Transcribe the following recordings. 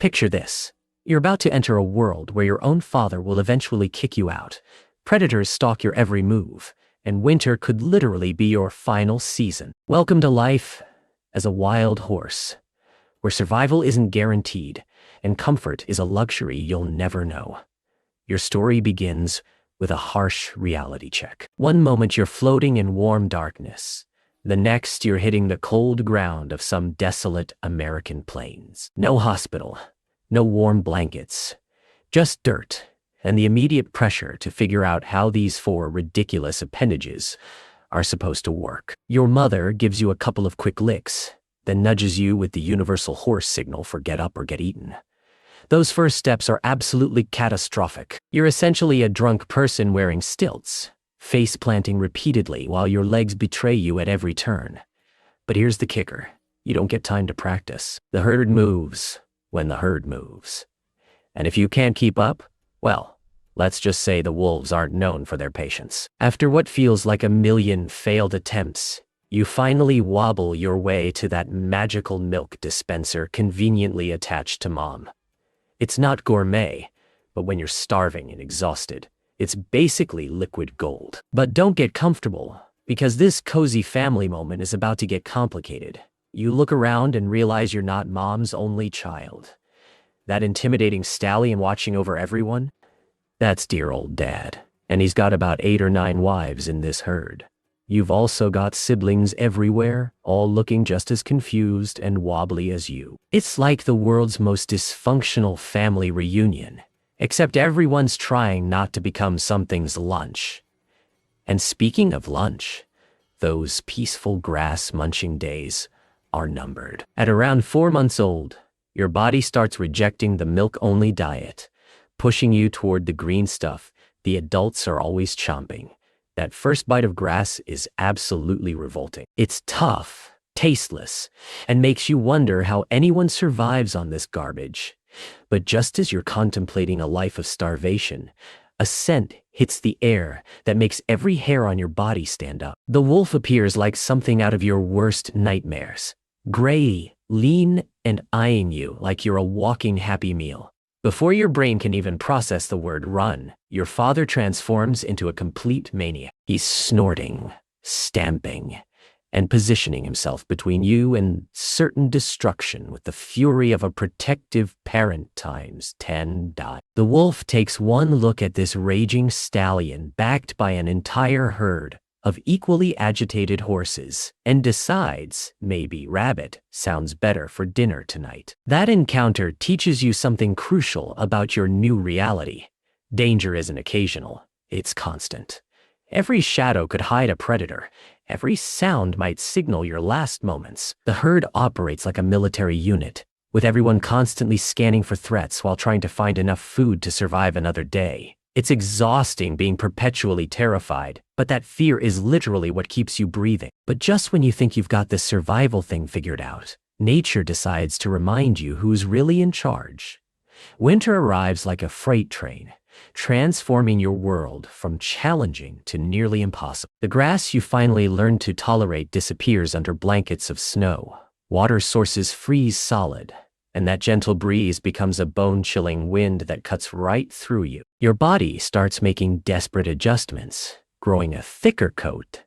Picture this. You're about to enter a world where your own father will eventually kick you out. Predators stalk your every move, and winter could literally be your final season. Welcome to life as a wild horse, where survival isn't guaranteed and comfort is a luxury you'll never know. Your story begins with a harsh reality check. One moment you're floating in warm darkness. The next you're hitting the cold ground of some desolate American plains. No hospital, no warm blankets, just dirt and the immediate pressure to figure out how these four ridiculous appendages are supposed to work. Your mother gives you a couple of quick licks, then nudges you with the universal horse signal for get up or get eaten. Those first steps are absolutely catastrophic. You're essentially a drunk person wearing stilts, face planting repeatedly while your legs betray you at every turn. But here's the kicker. You don't get time to practice. The herd moves when the herd moves. And if you can't keep up, well, let's just say the wolves aren't known for their patience. After what feels like a million failed attempts, you finally wobble your way to that magical milk dispenser conveniently attached to mom. It's not gourmet, but when you're starving and exhausted, it's basically liquid gold. But don't get comfortable, because this cozy family moment is about to get complicated. You look around and realize you're not mom's only child. That intimidating stallion watching over everyone? That's dear old dad, and he's got about 8 or 9 wives in this herd. You've also got siblings everywhere, all looking just as confused and wobbly as you. It's like the world's most dysfunctional family reunion, except everyone's trying not to become something's lunch. And speaking of lunch, those peaceful grass-munching days are numbered. At around 4 months old, your body starts rejecting the milk-only diet, pushing you toward the green stuff the adults are always chomping. That first bite of grass is absolutely revolting. It's tough, tasteless, and makes you wonder how anyone survives on this garbage. But just as you're contemplating a life of starvation, a scent hits the air that makes every hair on your body stand up. The wolf appears like something out of your worst nightmares. Gray, lean, and eyeing you like you're a walking Happy Meal. Before your brain can even process the word run, your father transforms into a complete maniac. He's snorting, stamping, and positioning himself between you and certain destruction with the fury of a protective parent times 10. The wolf takes one look at this raging stallion backed by an entire herd of equally agitated horses and decides maybe rabbit sounds better for dinner tonight. That encounter teaches you something crucial about your new reality. Danger isn't occasional, it's constant. Every shadow could hide a predator. Every sound might signal your last moments. The herd operates like a military unit, with everyone constantly scanning for threats while trying to find enough food to survive another day. It's exhausting being perpetually terrified, but that fear is literally what keeps you breathing. But just when you think you've got this survival thing figured out, nature decides to remind you who's really in charge. Winter arrives like a freight train, transforming your world from challenging to nearly impossible. The grass you finally learned to tolerate disappears under blankets of snow. Water sources freeze solid, and that gentle breeze becomes a bone-chilling wind that cuts right through you. Your body starts making desperate adjustments, growing a thicker coat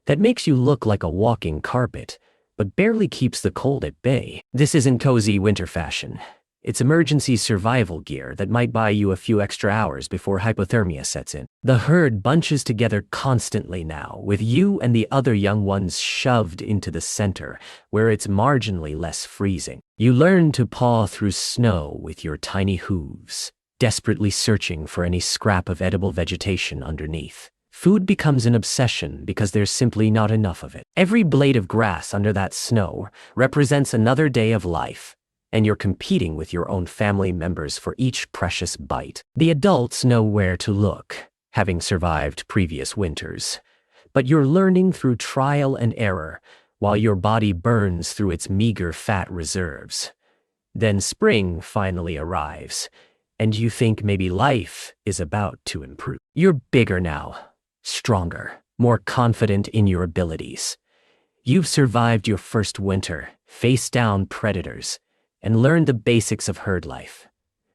that makes you look like a walking carpet, but barely keeps the cold at bay. This isn't cozy winter fashion. It's emergency survival gear that might buy you a few extra hours before hypothermia sets in. The herd bunches together constantly now, with you and the other young ones shoved into the center, where it's marginally less freezing. You learn to paw through snow with your tiny hooves, desperately searching for any scrap of edible vegetation underneath. Food becomes an obsession because there's simply not enough of it. Every blade of grass under that snow represents another day of life, and you're competing with your own family members for each precious bite. The adults know where to look, having survived previous winters, but you're learning through trial and error while your body burns through its meager fat reserves. Then spring finally arrives, and you think maybe life is about to improve. You're bigger now, stronger, more confident in your abilities. You've survived your first winter, faced down predators, and learn the basics of herd life.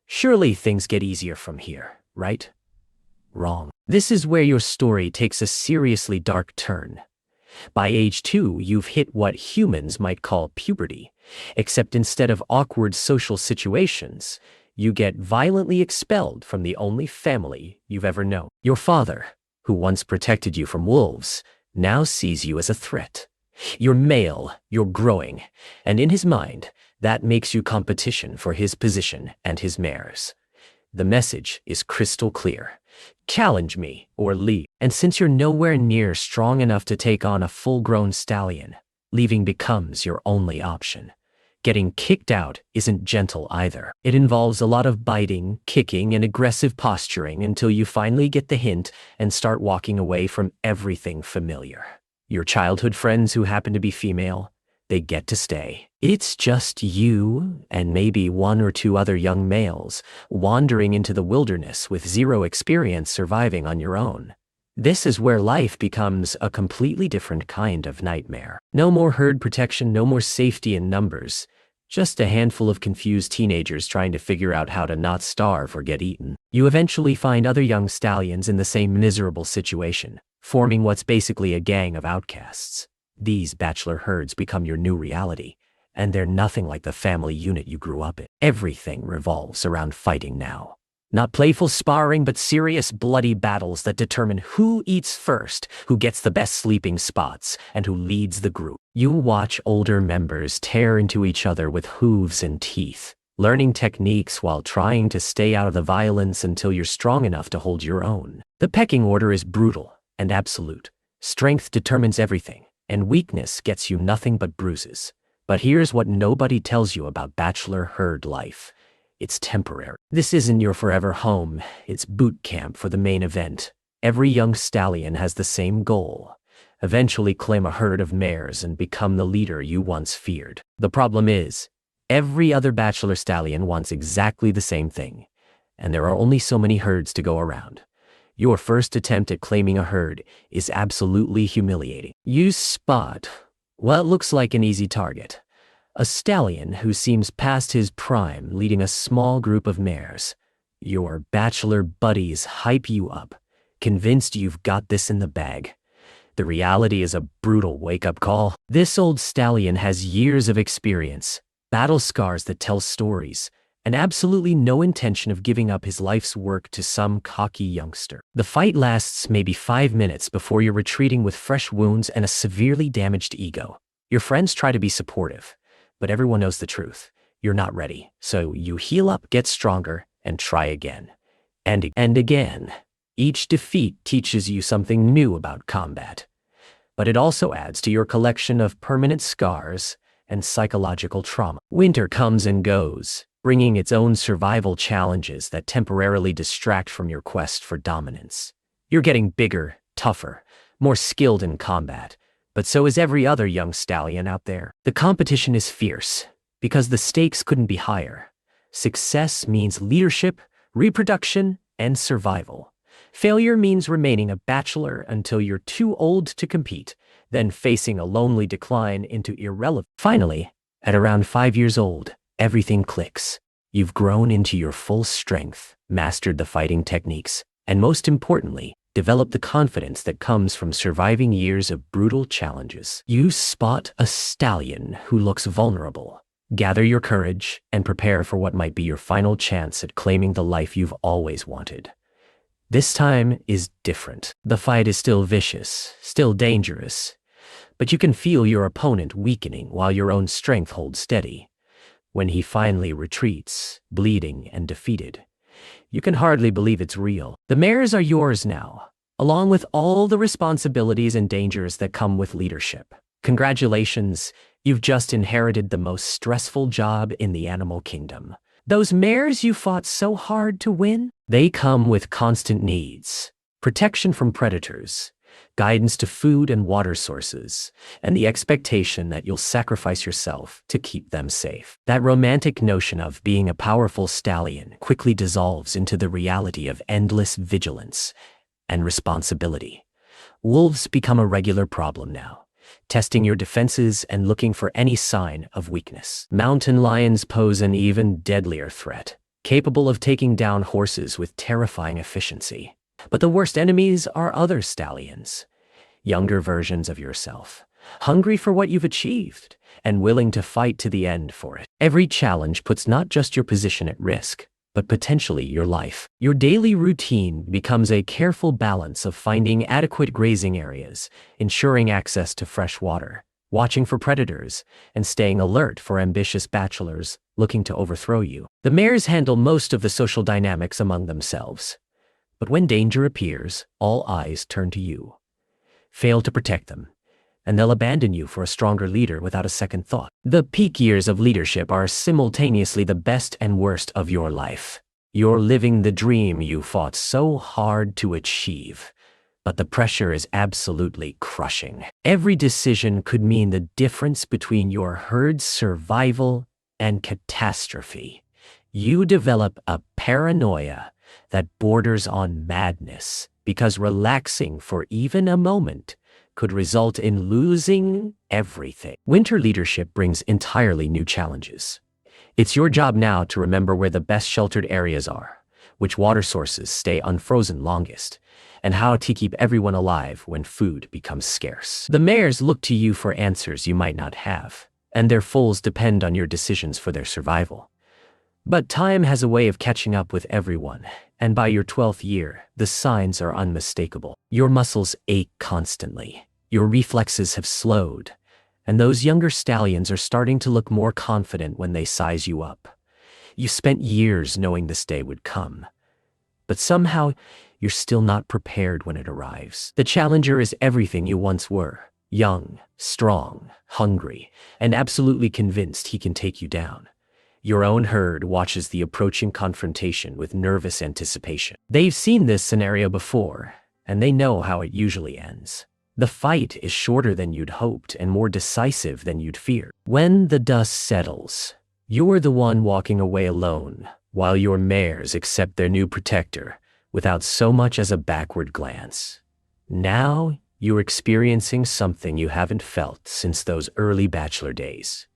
Surely things get easier from here, right? Wrong. This is where your story takes a seriously dark turn. By age 2, you've hit what humans might call puberty, except instead of awkward social situations, you get violently expelled from the only family you've ever known. Your father, who once protected you from wolves, now sees you as a threat. You're male, you're growing, and in his mind, that makes you competition for his position and his mares. The message is crystal clear. Challenge me or leave. And since you're nowhere near strong enough to take on a full-grown stallion, leaving becomes your only option. Getting kicked out isn't gentle either. It involves a lot of biting, kicking, and aggressive posturing until you finally get the hint and start walking away from everything familiar. Your childhood friends who happen to be female, they get to stay. It's just you and maybe 1 or 2 other young males wandering into the wilderness with 0 experience surviving on your own. This is where life becomes a completely different kind of nightmare. No more herd protection, no more safety in numbers. Just a handful of confused teenagers trying to figure out how to not starve or get eaten. You eventually find other young stallions in the same miserable situation, forming what's basically a gang of outcasts. These bachelor herds become your new reality, and they're nothing like the family unit you grew up in. Everything revolves around fighting now. Not playful sparring, but serious bloody battles that determine who eats first, who gets the best sleeping spots, and who leads the group. You watch older members tear into each other with hooves and teeth, learning techniques while trying to stay out of the violence until you're strong enough to hold your own. The pecking order is brutal and absolute. Strength determines everything, and weakness gets you nothing but bruises. But here's what nobody tells you about bachelor herd life. It's temporary. This isn't your forever home. It's boot camp for the main event. Every young stallion has the same goal. Eventually claim a herd of mares and become the leader you once feared. The problem is, every other bachelor stallion wants exactly the same thing, and there are only so many herds to go around. Your first attempt at claiming a herd is absolutely humiliating. You spot what looks like an easy target. A stallion who seems past his prime leading a small group of mares. Your bachelor buddies hype you up, convinced you've got this in the bag. The reality is a brutal wake-up call. This old stallion has years of experience, battle scars that tell stories, and absolutely no intention of giving up his life's work to some cocky youngster. The fight lasts maybe 5 minutes before you're retreating with fresh wounds and a severely damaged ego. Your friends try to be supportive, but everyone knows the truth. You're not ready. So you heal up, get stronger, and try again. And again. Each defeat teaches you something new about combat. But it also adds to your collection of permanent scars and psychological trauma. Winter comes and goes, bringing its own survival challenges that temporarily distract from your quest for dominance. You're getting bigger, tougher, more skilled in combat, but so is every other young stallion out there. The competition is fierce, because the stakes couldn't be higher. Success means leadership, reproduction, and survival. Failure means remaining a bachelor until you're too old to compete, then facing a lonely decline into irrelevance. Finally, at around 5 years old, everything clicks. You've grown into your full strength, mastered the fighting techniques, and most importantly, developed the confidence that comes from surviving years of brutal challenges. You spot a stallion who looks vulnerable. Gather your courage and prepare for what might be your final chance at claiming the life you've always wanted. This time is different. The fight is still vicious, still dangerous, but you can feel your opponent weakening while your own strength holds steady. When he finally retreats, bleeding and defeated, you can hardly believe it's real. The mares are yours now, along with all the responsibilities and dangers that come with leadership. Congratulations, you've just inherited the most stressful job in the animal kingdom. Those mares you fought so hard to win, they come with constant needs, protection from predators, guidance to food and water sources, and the expectation that you'll sacrifice yourself to keep them safe. That romantic notion of being a powerful stallion quickly dissolves into the reality of endless vigilance and responsibility. Wolves become a regular problem now. testing your defenses and looking for any sign of weakness. Mountain lions pose an even deadlier threat, capable of taking down horses with terrifying efficiency. But the worst enemies are other stallions, younger versions of yourself, hungry for what you've achieved and willing to fight to the end for it. Every challenge puts not just your position at risk, but potentially your life. Your daily routine becomes a careful balance of finding adequate grazing areas, ensuring access to fresh water, watching for predators, and staying alert for ambitious bachelors looking to overthrow you. The mares handle most of the social dynamics among themselves, but when danger appears, all eyes turn to you. Fail to protect them, and they'll abandon you for a stronger leader without a second thought. The peak years of leadership are simultaneously the best and worst of your life. You're living the dream you fought so hard to achieve, but the pressure is absolutely crushing. Every decision could mean the difference between your herd's survival and catastrophe. You develop a paranoia that borders on madness because relaxing for even a moment could result in losing everything. Winter leadership brings entirely new challenges. It's your job now to remember where the best sheltered areas are, which water sources stay unfrozen longest, and how to keep everyone alive when food becomes scarce. The mares look to you for answers you might not have, and their foals depend on your decisions for their survival. But time has a way of catching up with everyone, and by your 12th year, the signs are unmistakable. Your muscles ache constantly. Your reflexes have slowed, and those younger stallions are starting to look more confident when they size you up. You spent years knowing this day would come, but somehow you're still not prepared when it arrives. The challenger is everything you once were: young, strong, hungry, and absolutely convinced he can take you down. Your own herd watches the approaching confrontation with nervous anticipation. They've seen this scenario before, and they know how it usually ends. The fight is shorter than you'd hoped and more decisive than you'd feared. When the dust settles, you're the one walking away alone, while your mares accept their new protector without so much as a backward glance. Now you're experiencing something you haven't felt since those early bachelor days.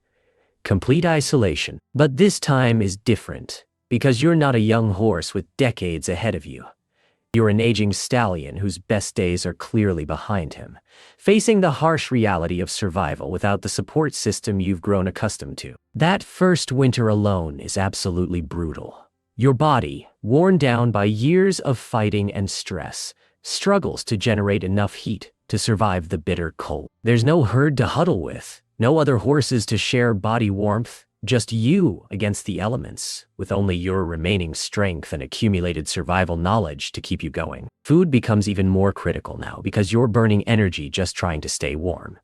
Complete isolation. But this time is different, because you're not a young horse with decades ahead of you. You're an aging stallion whose best days are clearly behind him, facing the harsh reality of survival without the support system you've grown accustomed to. That first winter alone is absolutely brutal. Your body, worn down by years of fighting and stress, struggles to generate enough heat to survive the bitter cold. There's no herd to huddle with, no other horses to share body warmth, just you against the elements, with only your remaining strength and accumulated survival knowledge to keep you going. Food becomes even more critical now because you're burning energy just trying to stay warm.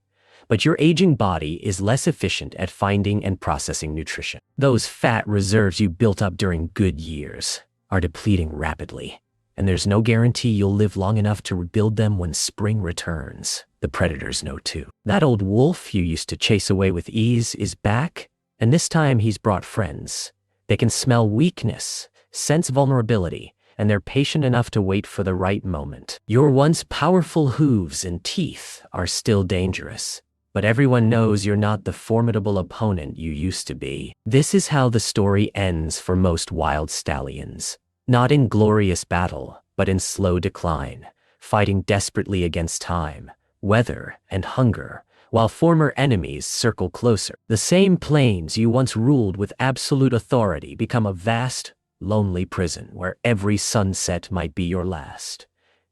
But your aging body is less efficient at finding and processing nutrition. Those fat reserves you built up during good years are depleting rapidly, and there's no guarantee you'll live long enough to rebuild them when spring returns. The predators know too. That old wolf you used to chase away with ease is back, and this time he's brought friends. They can smell weakness, sense vulnerability, and they're patient enough to wait for the right moment. Your once powerful hooves and teeth are still dangerous, but everyone knows you're not the formidable opponent you used to be. This is how the story ends for most wild stallions. Not in glorious battle, but in slow decline, fighting desperately against time, weather, and hunger, while former enemies circle closer. The same plains you once ruled with absolute authority become a vast, lonely prison where every sunset might be your last.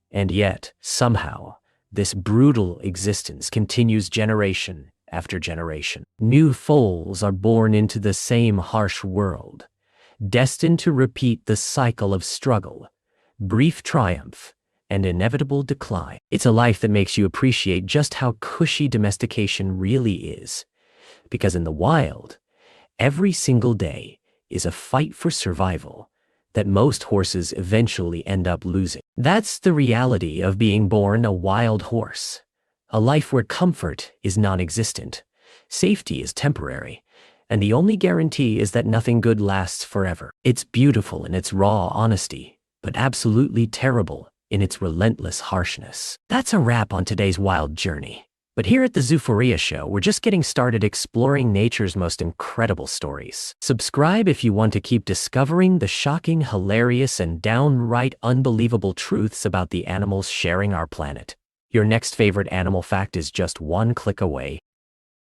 And yet, somehow, this brutal existence continues generation after generation. New foals are born into the same harsh world, destined to repeat the cycle of struggle, brief triumph, and inevitable decline. It's a life that makes you appreciate just how cushy domestication really is, because in the wild, every single day is a fight for survival that most horses eventually end up losing. That's the reality of being born a wild horse, a life where comfort is non-existent, safety is temporary, and the only guarantee is that nothing good lasts forever. It's beautiful in its raw honesty, but absolutely terrible in its relentless harshness. That's a wrap on today's wild journey. But here at the Zoo-phoria show, we're just getting started exploring nature's most incredible stories. Subscribe if you want to keep discovering the shocking, hilarious, and downright unbelievable truths about the animals sharing our planet. Your next favorite animal fact is just one click away.